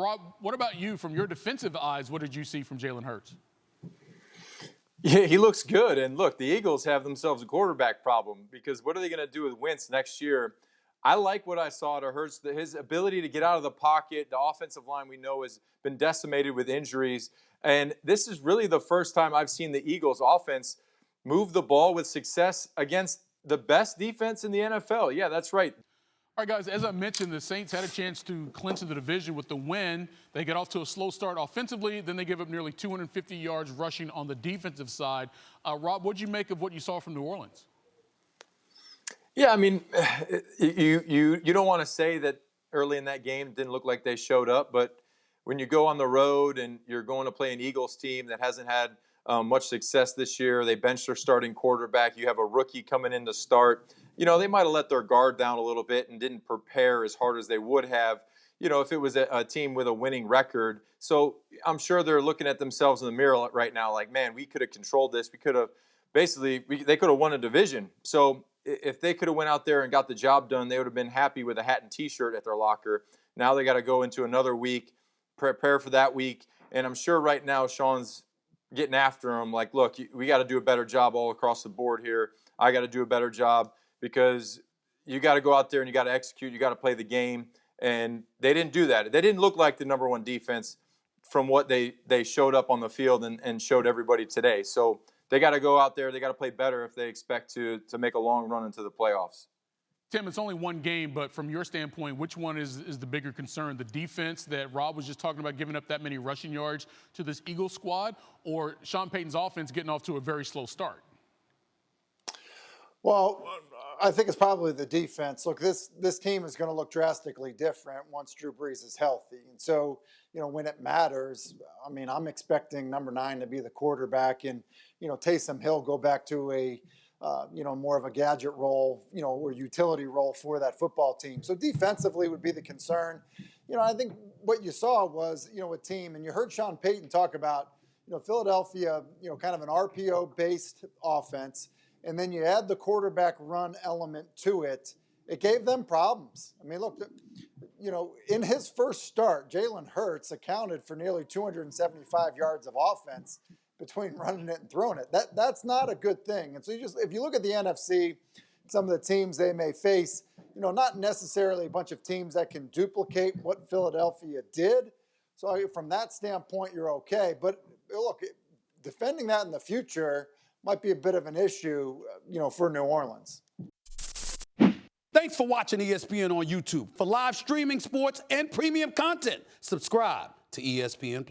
Rob, what about you? From your defensive eyes, what did you see from Jalen Hurts? Yeah, he looks good. And look, the Eagles have themselves a quarterback problem because what are they going to do with Wentz next year? I like what I saw to Hurts, his ability to get out of the pocket. The offensive line we know has been decimated with injuries. And this is really the first time I've seen the Eagles offense move the ball with success against the best defense in the NFL. Yeah, that's right. All right, guys, as I mentioned, the Saints had a chance to clinch the division with the win. They get off to a slow start offensively. Then they give up nearly 250 yards rushing on the defensive side. Rob, what did you make of what you saw from New Orleans? Yeah, I mean, you don't want to say that early in that game it didn't look like they showed up, but when you go on the road and you're going to play an Eagles team that hasn't had much success this year, they benched their starting quarterback. You have a rookie coming in to start. They might have let their guard down a little bit and didn't prepare as hard as they would have, if it was a team with a winning record. So I'm sure they're looking at themselves in the mirror right now like, man, we could have controlled this. We could have they could have won a division. So if they could have went out there and got the job done, they would have been happy with a hat and T-shirt at their locker. Now they got to go into another week, prepare for that week. And I'm sure right now Sean's getting after them like, look, we got to do a better job all across the board here. I got to do a better job because you got to go out there and you got to execute. You got to play the game. And they didn't do that. They didn't look like the number one defense from what they showed up on the field and showed everybody today. So they got to go out there. They got to play better if they expect to make a long run into the playoffs. Tim, it's only one game, but from your standpoint, which one is the bigger concern? The defense that Rob was just talking about, giving up that many rushing yards to this Eagles squad, or Sean Payton's offense getting off to a very slow start? Well, I think it's probably the defense. Look, this team is going to look drastically different once Drew Brees is healthy. And so, when it matters, I mean, I'm expecting number 9 to be the quarterback and, Taysom Hill go back to a, more of a gadget role, or utility role for that football team. So defensively would be the concern. I think what you saw was, a team, and you heard Sean Payton talk about, Philadelphia, kind of an RPO-based offense. And then you add the quarterback run element to it, it gave them problems. I mean, look, in his first start, Jalen Hurts accounted for nearly 275 yards of offense between running it and throwing it. That's not a good thing. And so if you look at the NFC, some of the teams they may face, not necessarily a bunch of teams that can duplicate what Philadelphia did. So from that standpoint, you're okay. But look, defending that in the future might be a bit of an issue, for New Orleans. Thanks for watching ESPN on YouTube. For live streaming sports and premium content, subscribe to ESPN+.